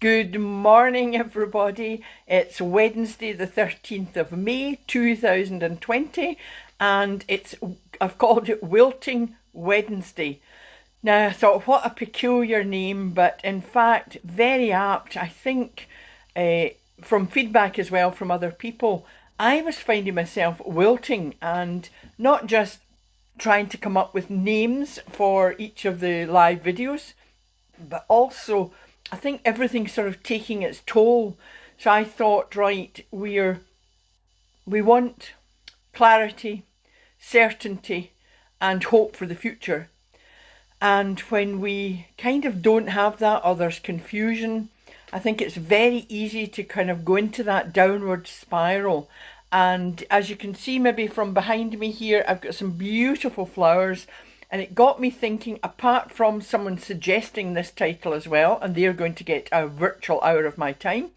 Good morning, everybody. It's Wednesday, the 13th of May, 2020, and I've called it Wilting Wednesday. Now, I thought, what a peculiar name, but in fact, very apt. I think from feedback as well from other people, I was finding myself wilting and not just trying to come up with names for each of the live videos, but also I think everything's sort of taking its toll. So I thought, right, we want clarity, certainty, and hope for the future. And when we kind of don't have that, or there's confusion, I think it's very easy to kind of go into that downward spiral. And as you can see, maybe from behind me here, I've got some beautiful flowers. And it got me thinking, apart from someone suggesting this title as well, and they're going to get a virtual hour of my time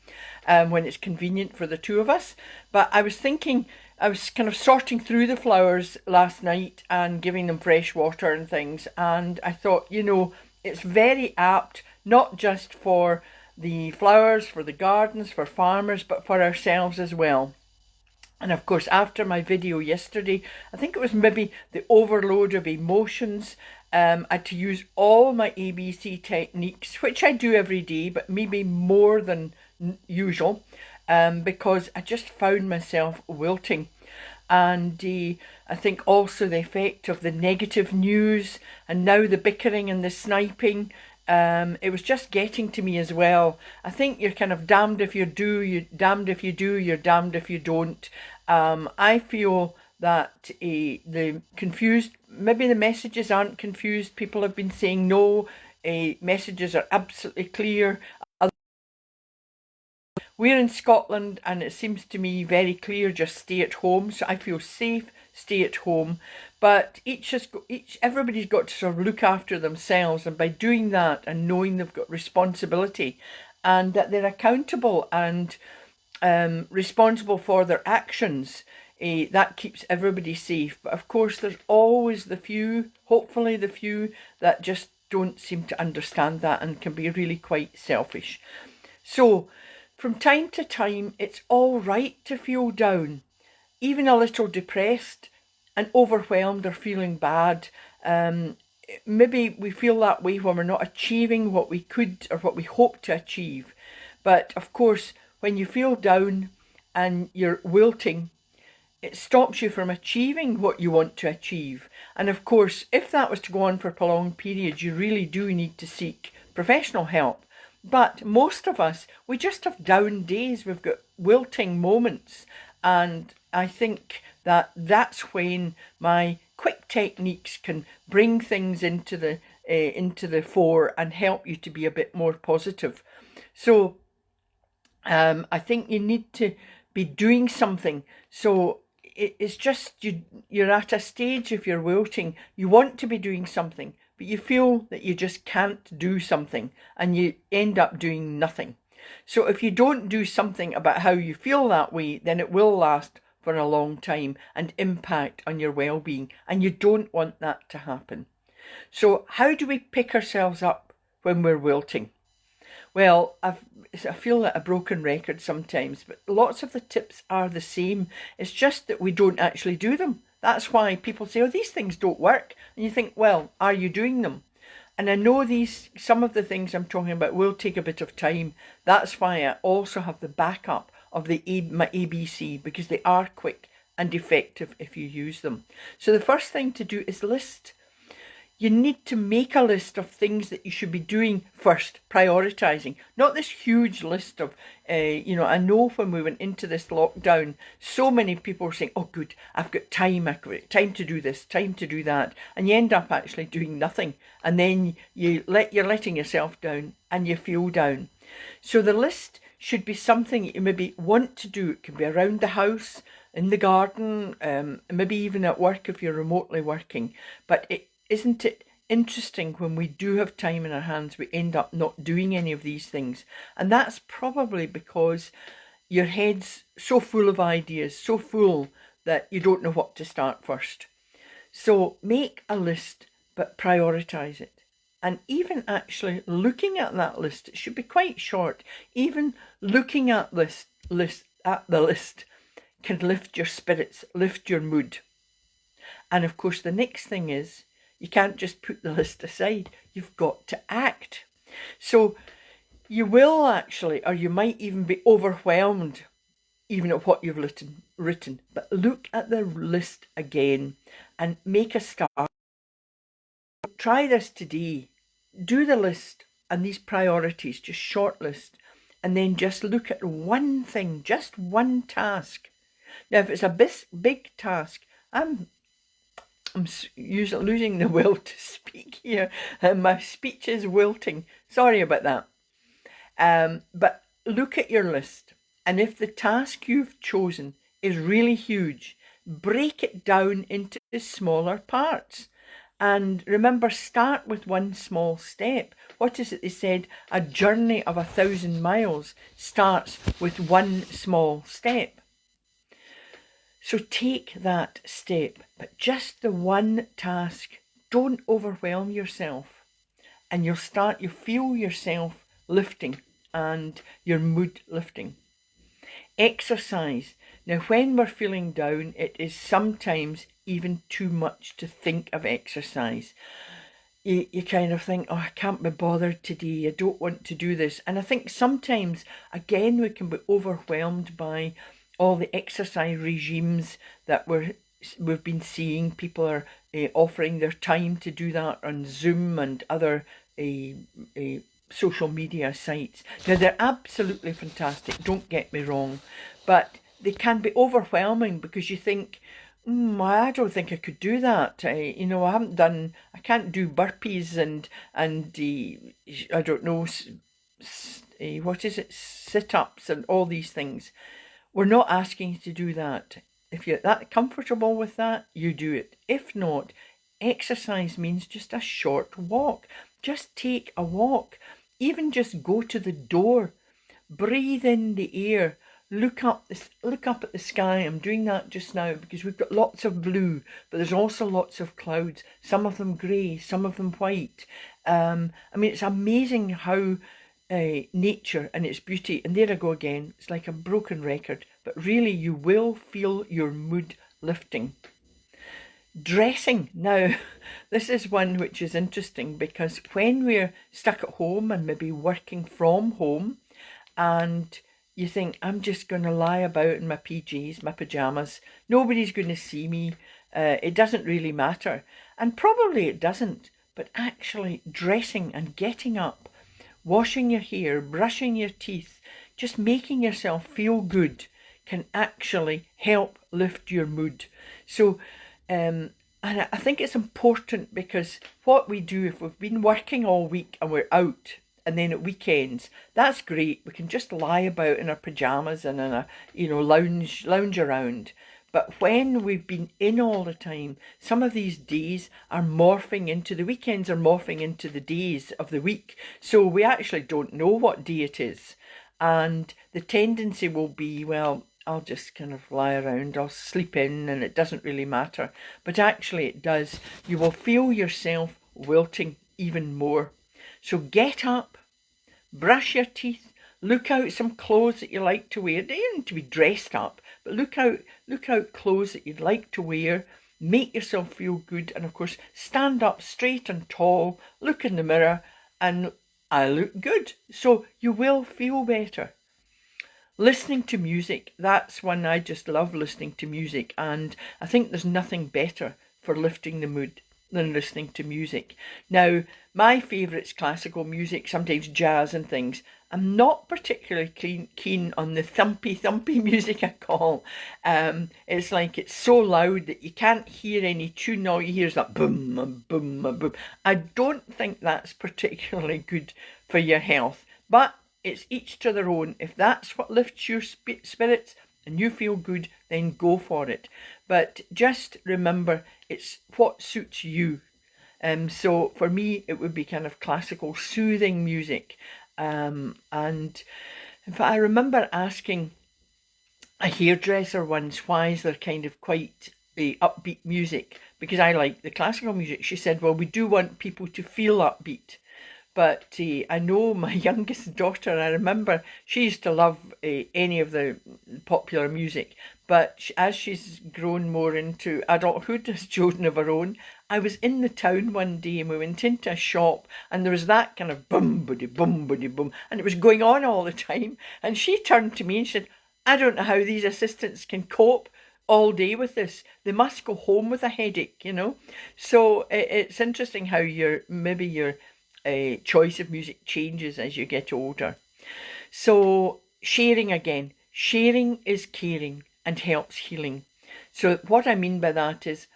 when it's convenient for the two of us. But I was thinking, I was kind of sorting through the flowers last night and giving them fresh water and things. And I thought, it's very apt, not just for the flowers, for the gardens, for farmers, but for ourselves as well. And of course, after my video yesterday, I think it was maybe the overload of emotions. I had to use all my ABC techniques, which I do every day, but maybe more than usual, because I just found myself wilting. And I think also the effect of the negative news and now the bickering and the sniping. It was just getting to me as well. I think you're kind of damned if you do, you're damned if you do, you're damned if you don't. I feel that the confused, maybe the messages aren't confused. People have been saying no, messages are absolutely clear. We're in Scotland and it seems to me very clear, just stay at home. So I feel safe, stay at home. But everybody's got to sort of look after themselves, and by doing that and knowing they've got responsibility and that they're accountable and responsible for their actions, that keeps everybody safe. But of course, there's always the few, hopefully the few, that just don't seem to understand that and can be really quite selfish. So from time to time, it's all right to feel down, even a little depressed and overwhelmed or feeling bad. Maybe we feel that way when we're not achieving what we could or what we hope to achieve. But of course, when you feel down and you're wilting, it stops you from achieving what you want to achieve. And of course, if that was to go on for prolonged periods, you really do need to seek professional help. But most of us, we just have down days. We've got wilting moments. And I think that that's when my quick techniques can bring things into the fore and help you to be a bit more positive. So I think you need to be doing something. So it's just you're at a stage, if you're wilting, you want to be doing something, but you feel that you just can't do something and you end up doing nothing. So if you don't do something about how you feel that way, then it will last for a long time and impact on your well-being, and you don't want that to happen. So how do we pick ourselves up when we're wilting? Well, I feel like a broken record sometimes, but lots of the tips are the same. It's just that we don't actually do them. That's why people say, oh, these things don't work. And you think, well, are you doing them? And I know some of the things I'm talking about will take a bit of time. That's why I also have the backup of my ABC, because they are quick and effective if you use them. So the first thing to do is list. You need to make a list of things that you should be doing first, prioritising. Not this huge list of, I know when we went into this lockdown, so many people were saying, oh good, I've got time to do this, time to do that. And you end up actually doing nothing. And then you're letting yourself down and you feel down. So the list should be something you maybe want to do. It can be around the house, in the garden, maybe even at work if you're remotely working. But isn't it interesting when we do have time in our hands, we end up not doing any of these things? And that's probably because your head's so full of ideas, so full that you don't know what to start first. So make a list, but prioritise it. And even actually looking at that list, it should be quite short. Even looking at the list can lift your spirits, lift your mood. And of course, the next thing is you can't just put the list aside. You've got to act. So you will actually, or you might even be overwhelmed even at what you've written. But look at the list again and make a start. Try this today. Do the list and these priorities, just shortlist, and then just look at one thing, just one task. Now, if it's a big task, I'm losing the will to speak here, and my speech is wilting. Sorry about that. But look at your list, and if the task you've chosen is really huge, break it down into smaller parts. And remember, start with one small step. What is it they said? A journey of 1,000 miles starts with one small step. So take that step, but just the one task. Don't overwhelm yourself. And you'll feel yourself lifting and your mood lifting. Exercise. Now, when we're feeling down, it is sometimes even too much to think of exercise. You kind of think, oh, I can't be bothered today. I don't want to do this. And I think sometimes, again, we can be overwhelmed by all the exercise regimes that we've been seeing. People are offering their time to do that on Zoom and other social media sites. Now, they're absolutely fantastic, don't get me wrong, but they can be overwhelming because you think, I don't think I could do that. I can't do burpees and I don't know, what is it, sit-ups and all these things. We're not asking you to do that. If you're that comfortable with that, you do it. If not, exercise means just a short walk. Just take a walk. Even just go to the door. Breathe in the air. Look up at the sky. I'm doing that just now because we've got lots of blue, but there's also lots of clouds. Some of them grey, some of them white. It's amazing how nature and its beauty, and there I go again, it's like a broken record, but really you will feel your mood lifting. Dressing. Now, this is one which is interesting because when we're stuck at home and maybe working from home and you think, I'm just going to lie about in my PJs, my pyjamas, nobody's going to see me, it doesn't really matter. And probably it doesn't, but actually dressing and getting up, washing your hair, brushing your teeth, just making yourself feel good can actually help lift your mood. So, and I think it's important because what we do, if we've been working all week and we're out, and then at weekends, that's great. We can just lie about in our pyjamas and in a lounge around. But when we've been in all the time, some of these days are morphing into, the weekends are morphing into the days of the week. So we actually don't know what day it is. And the tendency will be, well, I'll just kind of lie around, I'll sleep in and it doesn't really matter. But actually it does. You will feel yourself wilting even more. So get up, brush your teeth, look out some clothes that you like to wear. They don't need to be dressed up, but look out clothes that you'd like to wear. Make yourself feel good, and of course, stand up straight and tall, look in the mirror, and I look good. So you will feel better. Listening to music, that's one I just love, listening to music, and I think there's nothing better for lifting the mood than listening to music. Now, my favourite's classical music, sometimes jazz and things. I'm not particularly keen on the thumpy music, I call. It's like it's so loud that you can't hear any tune. All you hear is that boom, boom, boom. I don't think that's particularly good for your health, but it's each to their own. If that's what lifts your spirits and you feel good, then go for it. But just remember, it's what suits you. So for me, it would be kind of classical, soothing music. And in fact, I remember asking a hairdresser once, why is there kind of quite the upbeat music? because I like the classical music, she said, well, we do want people to feel upbeat. But I know my youngest daughter, I remember she used to love any of the popular music. But as she's grown more into adulthood, has children of her own, I was in the town one day and we went into a shop and there was that kind of boom, and it was going on all the time. And she turned to me and said, I don't know how these assistants can cope all day with this. They must go home with a headache, you know. So it's interesting how your choice of music changes as you get older. So sharing again. Sharing is caring and helps healing. So what I mean by that is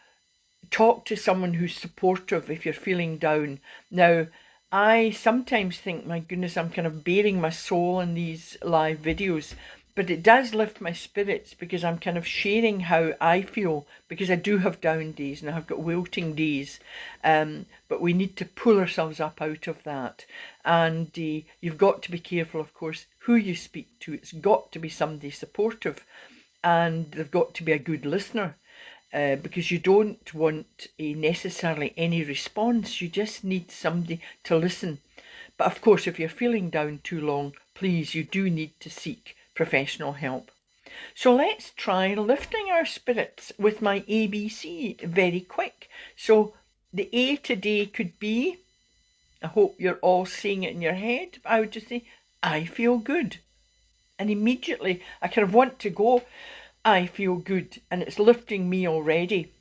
talk to someone who's supportive if you're feeling down. Now, I sometimes think, my goodness, I'm kind of bearing my soul in these live videos, but it does lift my spirits because I'm kind of sharing how I feel, because I do have down days and I have got wilting days, but we need to pull ourselves up out of that. And you've got to be careful, of course, who you speak to. It's got to be somebody supportive and they've got to be a good listener. Because you don't want necessarily any response, you just need somebody to listen. But of course, if you're feeling down too long, please, you do need to seek professional help. So let's try lifting our spirits with my ABC very quick. So the A today could be, I hope you're all saying it in your head, but I would just say, I feel good. And immediately I kind of want to go, I feel good, and it's lifting me already.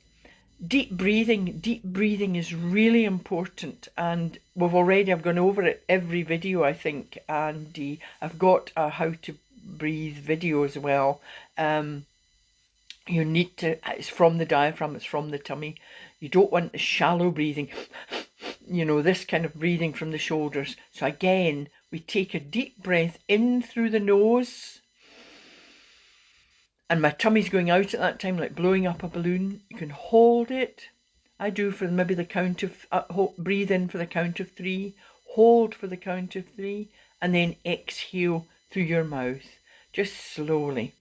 Deep breathing is really important, and I've gone over it every video, I think, and I've got a how to breathe video as well. You need to, it's from the diaphragm, it's from the tummy. You don't want the shallow breathing, you know, this kind of breathing from the shoulders. So again, we take a deep breath in through the nose, and my tummy's going out at that time, like blowing up a balloon. You can hold it. I do for maybe the count of, breathe in for the count of 3, hold for the count of 3, and then exhale through your mouth, just slowly.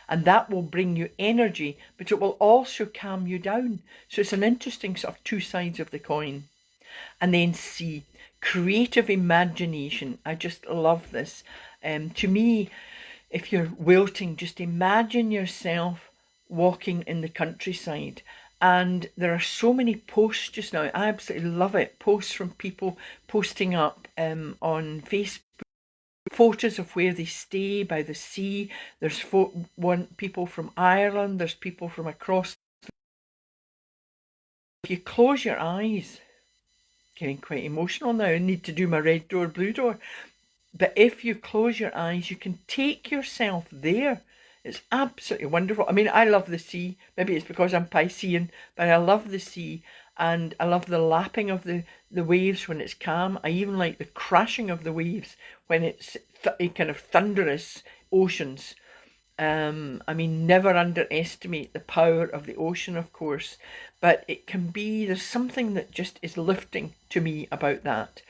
And that will bring you energy, but it will also calm you down. So it's an interesting sort of two sides of the coin. And then C, creative imagination. I just love this. To me, if you're wilting, just imagine yourself walking in the countryside. And there are so many posts just now. I absolutely love it. Posts from people posting up on Facebook. Photos of where they stay by the sea. There's people from Ireland. There's people from across. If you close your eyes, getting quite emotional now. I need to do my red door, blue door. But if you close your eyes, you can take yourself there. It's absolutely wonderful. I mean, I love the sea. Maybe it's because I'm Piscean, but I love the sea. And I love the lapping of the waves when it's calm. I even like the crashing of the waves when it's kind of thunderous oceans. I mean, never underestimate the power of the ocean, of course. But it can be, there's something that just is lifting to me about that.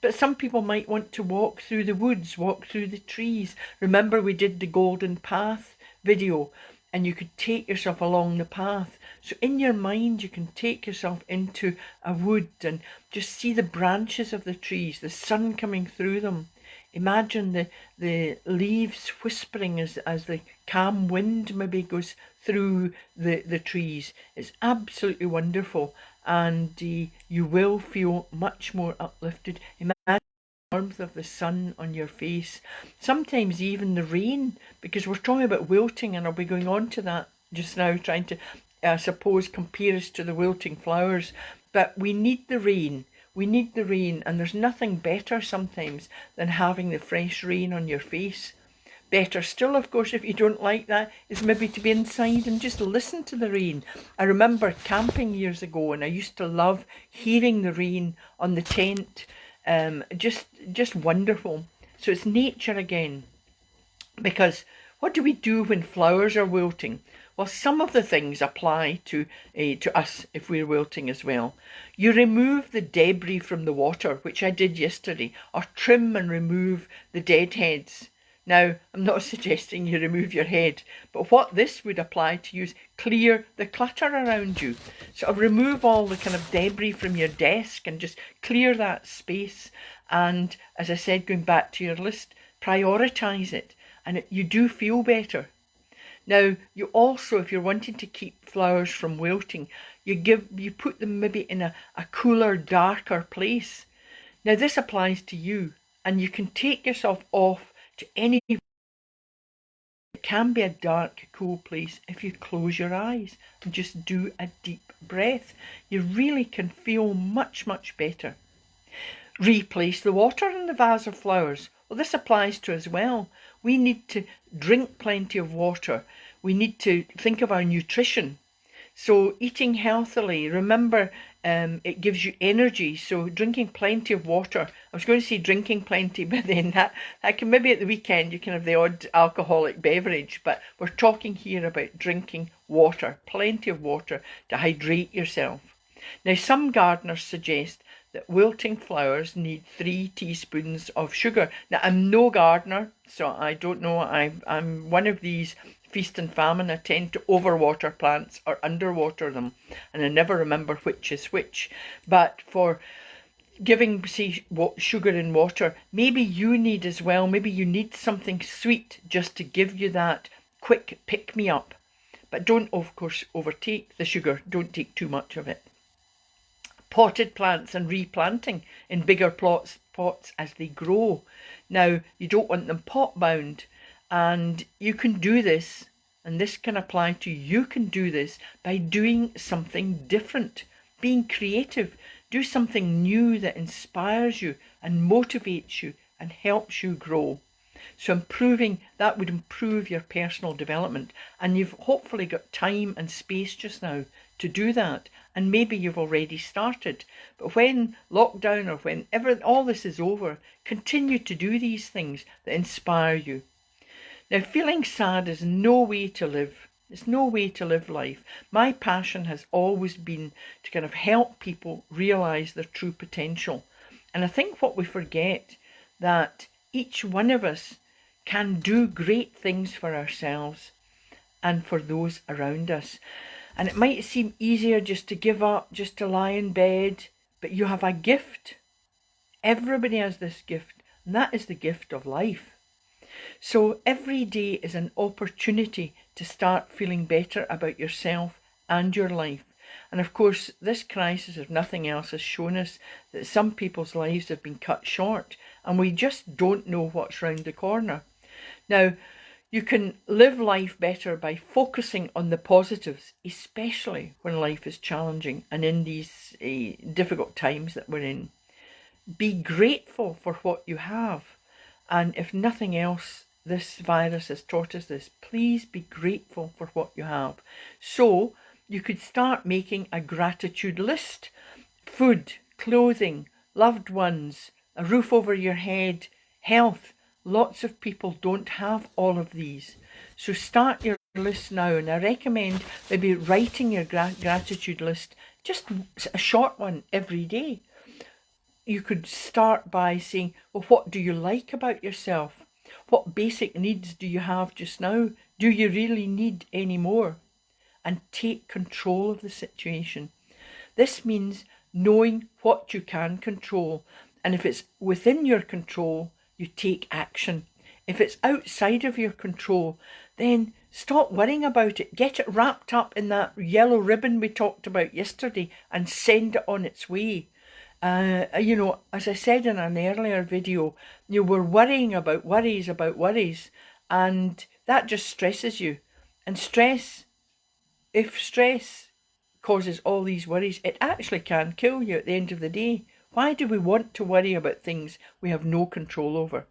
But some people might want to walk through the woods, walk through the trees. Remember we did the Golden Path video and you could take yourself along the path. So in your mind you can take yourself into a wood and just see the branches of the trees, the sun coming through them. Imagine the leaves whispering as the calm wind maybe goes through the trees. It's absolutely wonderful. And you will feel much more uplifted. Imagine the warmth of the sun on your face. Sometimes even the rain, because we're talking about wilting, and I'll be going on to that just now, trying to, I suppose, compare us to the wilting flowers. But we need the rain. We need the rain, and there's nothing better sometimes than having the fresh rain on your face. Better still, of course, if you don't like that, is maybe to be inside and just listen to the rain. I remember camping years ago and I used to love hearing the rain on the tent. Just wonderful. So it's nature again. Because what do we do when flowers are wilting? Well, some of the things apply to us if we're wilting as well. You remove the debris from the water, which I did yesterday, or trim and remove the deadheads Now, I'm not suggesting you remove your head, but what this would apply to you is clear the clutter around you. Sort of remove all the kind of debris from your desk and just clear that space. And as I said, going back to your list, prioritise it, and you do feel better. Now, you also, if you're wanting to keep flowers from wilting, you put them maybe in a cooler, darker place. Now, this applies to you, and you can take yourself off to any. It can be a dark, cool place if you close your eyes and just do a deep breath. You really can feel much, much better. Replace the water in the vase of flowers. Well, this applies to as well. We need to drink plenty of water. We need to think of our nutrition. So eating healthily, remember, it gives you energy. So drinking plenty of water. I was going to say drinking plenty, but then that can maybe at the weekend you can have the odd alcoholic beverage. But we're talking here about drinking water, plenty of water to hydrate yourself. Now, some gardeners suggest that wilting flowers need 3 teaspoons of sugar. Now, I'm no gardener, so I don't know. I'm one of these feast and famine. I tend to overwater plants or underwater them, and I never remember which is which. But for giving, say, sugar in water, maybe you need as well. Maybe you need something sweet just to give you that quick pick-me-up. But don't, of course, overtake the sugar. Don't take too much of it. Potted plants and replanting in bigger pots as they grow. Now, you don't want them pot bound, and you can do this, and this can apply to you. You can do this by doing something different, being creative. Do something new that inspires you and motivates you and helps you grow. So that would improve your personal development, and you've hopefully got time and space just now to do that, and maybe you've already started. But when lockdown or whenever all this is over, continue to do these things that inspire you. Now, feeling sad is no way to live. It's no way to live life. My passion has always been to kind of help people realise their true potential. And I think what we forget, that each one of us can do great things for ourselves and for those around us. And it might seem easier just to give up, just to lie in bed, but you have a gift. Everybody has this gift, and that is the gift of life. So every day is an opportunity to start feeling better about yourself and your life. And of course, this crisis, if nothing else, has shown us that some people's lives have been cut short, and we just don't know what's round the corner. Now, you can live life better by focusing on the positives, especially when life is challenging and in these difficult times that we're in. Be grateful for what you have. And if nothing else, this virus has taught us this. Please be grateful for what you have. So you could start making a gratitude list. Food, clothing, loved ones, a roof over your head, health. Lots of people don't have all of these. So start your list now, and I recommend maybe writing your gratitude list, just a short one every day. You could start by saying, well, what do you like about yourself? What basic needs do you have just now? Do you really need any more? And take control of the situation. This means knowing what you can control, and if it's within your control, you take action. If it's outside of your control, then stop worrying about it. Get it wrapped up in that yellow ribbon we talked about yesterday and send it on its way. As I said in an earlier video, you were worrying about worries, and that just stresses you. And if stress causes all these worries, it actually can kill you at the end of the day. Why do we want to worry about things we have no control over?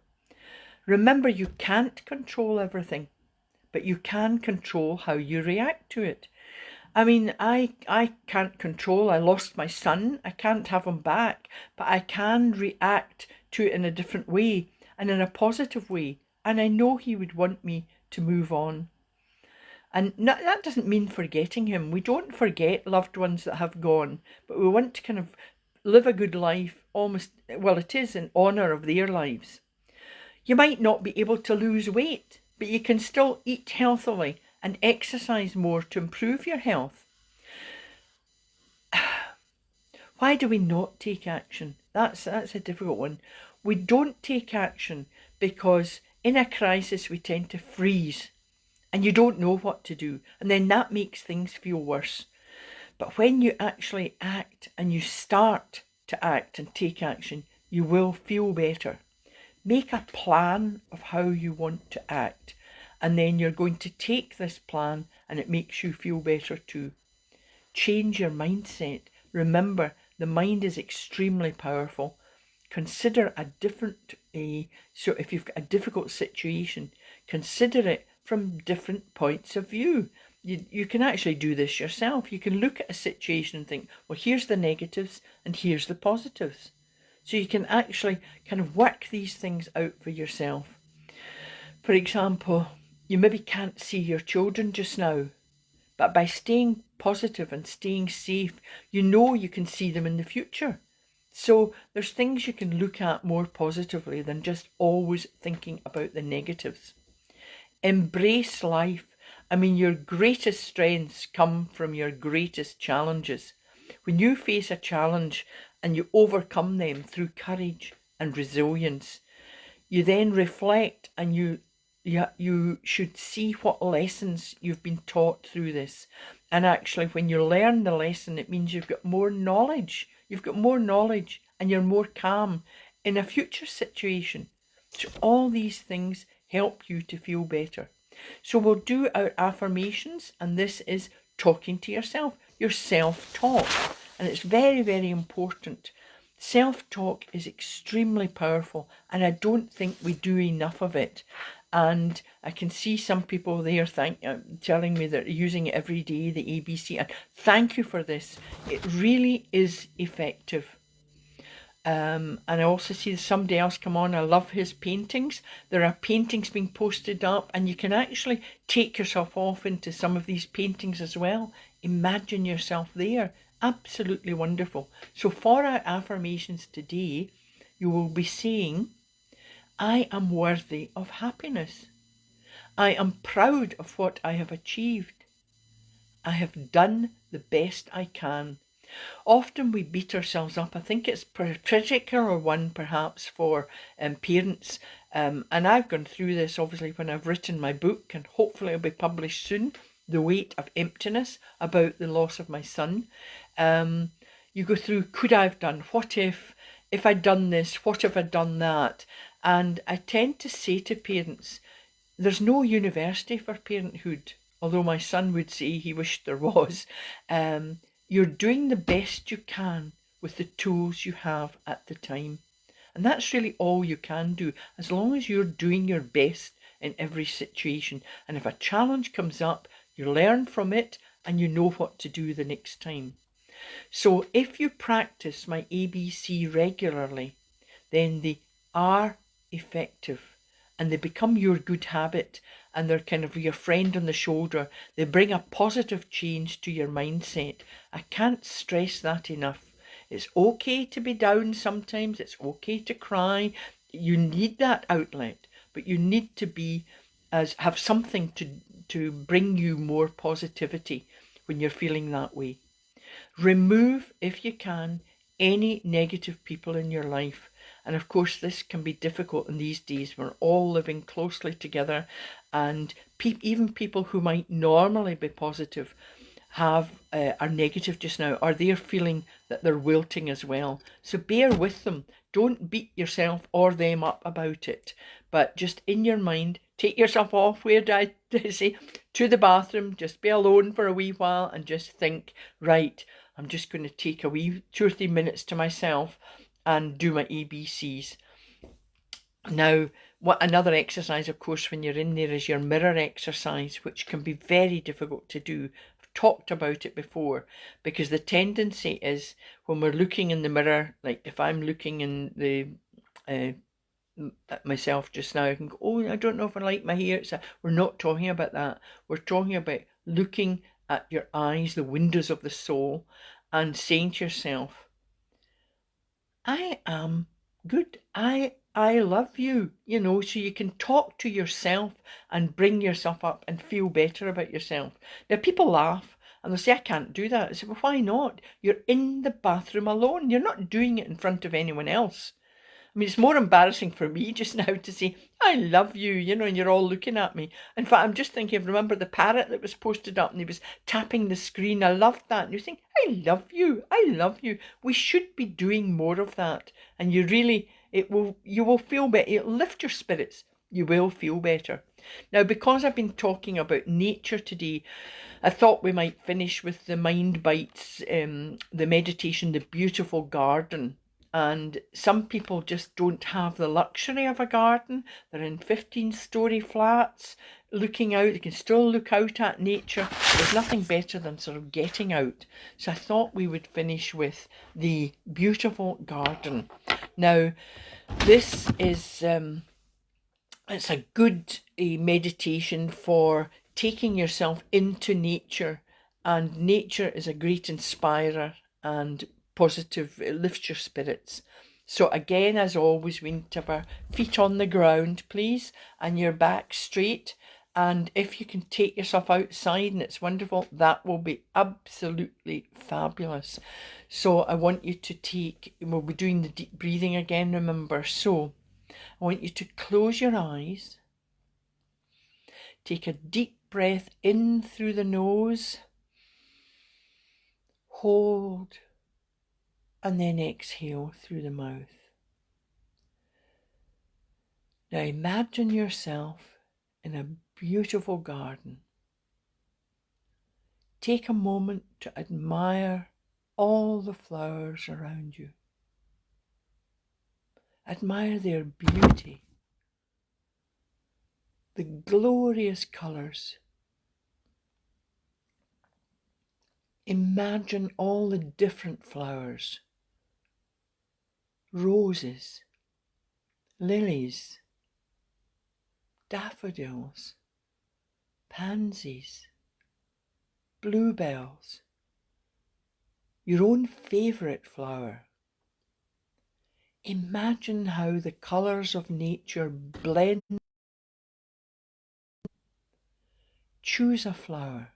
Remember, you can't control everything, but you can control how you react to it. I mean, I can't control, I lost my son, I can't have him back, but I can react to it in a different way and in a positive way. And I know he would want me to move on. And that doesn't mean forgetting him. We don't forget loved ones that have gone, but we want to kind of live a good life, almost, well, it is in honour of their lives. You might not be able to lose weight, but you can still eat healthily and exercise more to improve your health. Why do we not take action? That's a difficult one. We don't take action because in a crisis we tend to freeze and you don't know what to do, and then that makes things feel worse. But when you actually act and you start to act and take action, you will feel better. Make a plan of how you want to act, and then you're going to take this plan and it makes you feel better too. Change your mindset. Remember, the mind is extremely powerful. Consider a different, so if you've got a difficult situation, consider it from different points of view. You can actually do this yourself. You can look at a situation and think, well, here's the negatives and here's the positives. So you can actually kind of work these things out for yourself. For example, you maybe can't see your children just now, but by staying positive and staying safe, you know you can see them in the future. So there's things you can look at more positively than just always thinking about the negatives. Embrace life. I mean, your greatest strengths come from your greatest challenges. When you face a challenge and you overcome them through courage and resilience, you then reflect and you should see what lessons you've been taught through this. And actually, when you learn the lesson, it means you've got more knowledge. You've got more knowledge and you're more calm in a future situation. So all these things help you to feel better. So we'll do our affirmations, and this is talking to yourself, your self-talk. And it's very, very important. Self-talk is extremely powerful, and I don't think we do enough of it. And I can see some people there telling me that they're using it every day, the ABC. And thank you for this. It really is effective. And I also see somebody else come on. I love his paintings. There are paintings being posted up, and you can actually take yourself off into some of these paintings as well. Imagine yourself there. Absolutely wonderful. So for our affirmations today, you will be saying, I am worthy of happiness. I am proud of what I have achieved. I have done the best I can. Often we beat ourselves up. I think it's a particular one perhaps for parents. And I've gone through this obviously when I've written my book, and hopefully it'll be published soon, The Weight of Emptiness, about the loss of my son. You go through, could I have done? What if I'd done this? What if I'd done that? And I tend to say to parents, there's no university for parenthood, although my son would say he wished there was. You're doing the best you can with the tools you have at the time. And that's really all you can do, as long as you're doing your best in every situation. And if a challenge comes up, you learn from it and you know what to do the next time. So if you practice my ABC regularly, then they are effective and they become your good habit, and they're kind of your friend on the shoulder. They bring a positive change to your mindset. I can't stress that enough. It's okay to be down sometimes. It's okay to cry. You need that outlet, but you need to have something to bring you more positivity when you're feeling that way. Remove, if you can, any negative people in your life. And of course, this can be difficult in these days. We're all living closely together, and even people who might normally be positive are negative just now, or they're feeling that they're wilting as well. So bear with them. Don't beat yourself or them up about it, but just in your mind, take yourself off, where did I say, to the bathroom, just be alone for a wee while and just think, right, I'm just going to take a wee 2 or 3 minutes to myself and do my ABCs. Now, another exercise, of course, when you're in there is your mirror exercise, which can be very difficult to do. I've talked about it before, because the tendency is when we're looking in the mirror, like if I'm looking in the at myself just now, I can go, oh, I don't know if I like my hair. We're not talking about that. We're talking about looking at your eyes, the windows of the soul, and saying to yourself, I am good. I I love you, so you can talk to yourself and bring yourself up and feel better about yourself. Now, people laugh and they'll say, I can't do that. I say, well, why not? You're in the bathroom alone. You're not doing it in front of anyone else. I mean, it's more embarrassing for me just now to say, I love you, and you're all looking at me. In fact, I'm just thinking, remember the parrot that was posted up and he was tapping the screen? I loved that. And you're saying, I love you, I love you. We should be doing more of that. And you will feel better. It'll lift your spirits. You will feel better. Now, because I've been talking about nature today, I thought we might finish with the Mind Bites, the meditation, the beautiful garden. And some people just don't have the luxury of a garden. They're in 15-story flats looking out. They can still look out at nature. There's nothing better than sort of getting out. So I thought we would finish with the beautiful garden. Now, this is it's a good meditation for taking yourself into nature, and nature is a great inspirer and positive. It lifts your spirits. So again, as always, we need to have our feet on the ground, please, and your back straight. And if you can take yourself outside and it's wonderful, that will be absolutely fabulous. So I want you to we'll be doing the deep breathing again, remember. So I want you to close your eyes. Take a deep breath in through the nose. Hold. And then exhale through the mouth. Now imagine yourself in a beautiful garden. Take a moment to admire all the flowers around you. Admire their beauty, the glorious colours. Imagine all the different flowers. Roses, lilies, daffodils, pansies, bluebells, your own favourite flower. Imagine how the colours of nature blend. Choose a flower.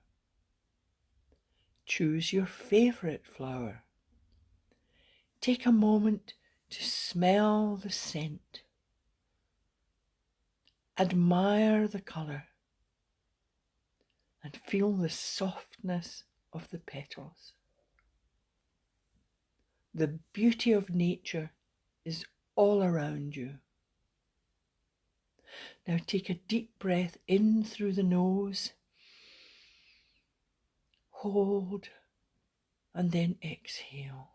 Choose your favourite flower. Take a moment to smell the scent. Admire the colour and feel the softness of the petals. The beauty of nature is all around you. Now take a deep breath in through the nose. Hold and then exhale.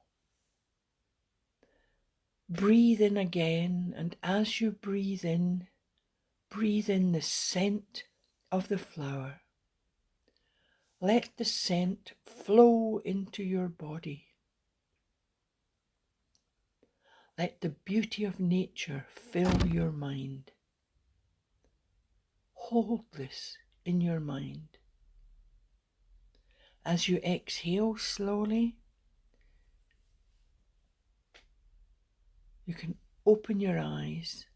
Breathe in again, and as you breathe in the scent of the flower. Let the scent flow into your body. Let the beauty of nature fill your mind. Hold this in your mind. As you exhale slowly, you can open your eyes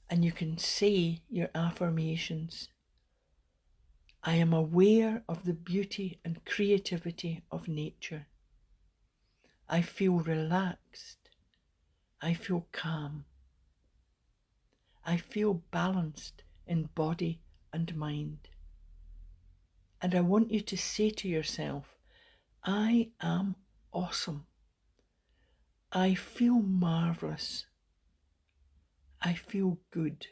and you can say your affirmations. I am aware of the beauty and creativity of nature. I feel relaxed. I feel calm. I feel balanced in body and mind. And I want you to say to yourself, I am awesome. I feel marvellous. I feel good.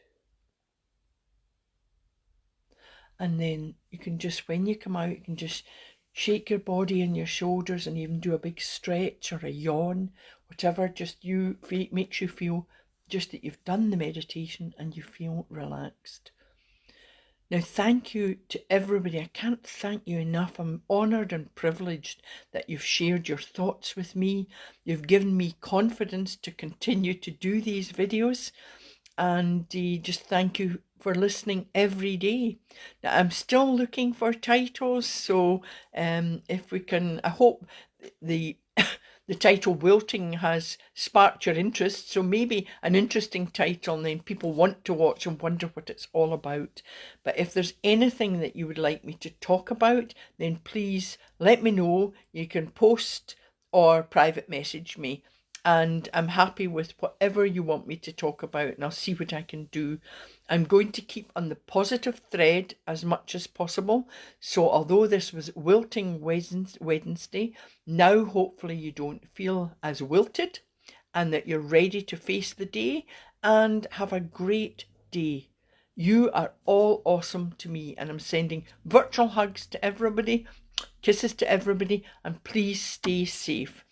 And then you can just, when you come out, you can just shake your body and your shoulders and even do a big stretch or a yawn, whatever just makes you feel just that you've done the meditation and you feel relaxed. Now, thank you to everybody. I can't thank you enough. I'm honoured and privileged that you've shared your thoughts with me. You've given me confidence to continue to do these videos. And just thank you for listening every day. Now, I'm still looking for titles, so if we can, I hope the the title Wilting has sparked your interest, so maybe an interesting title, and then people want to watch and wonder what it's all about. But if there's anything that you would like me to talk about, then please let me know. You can post or private message me, and I'm happy with whatever you want me to talk about, and I'll see what I can do. I'm going to keep on the positive thread as much as possible. So although this was Wilting Wednesday, now hopefully you don't feel as wilted, and that you're ready to face the day and have a great day. You are all awesome to me, and I'm sending virtual hugs to everybody, kisses to everybody, and please stay safe.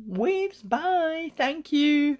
Waves, bye. Thank you.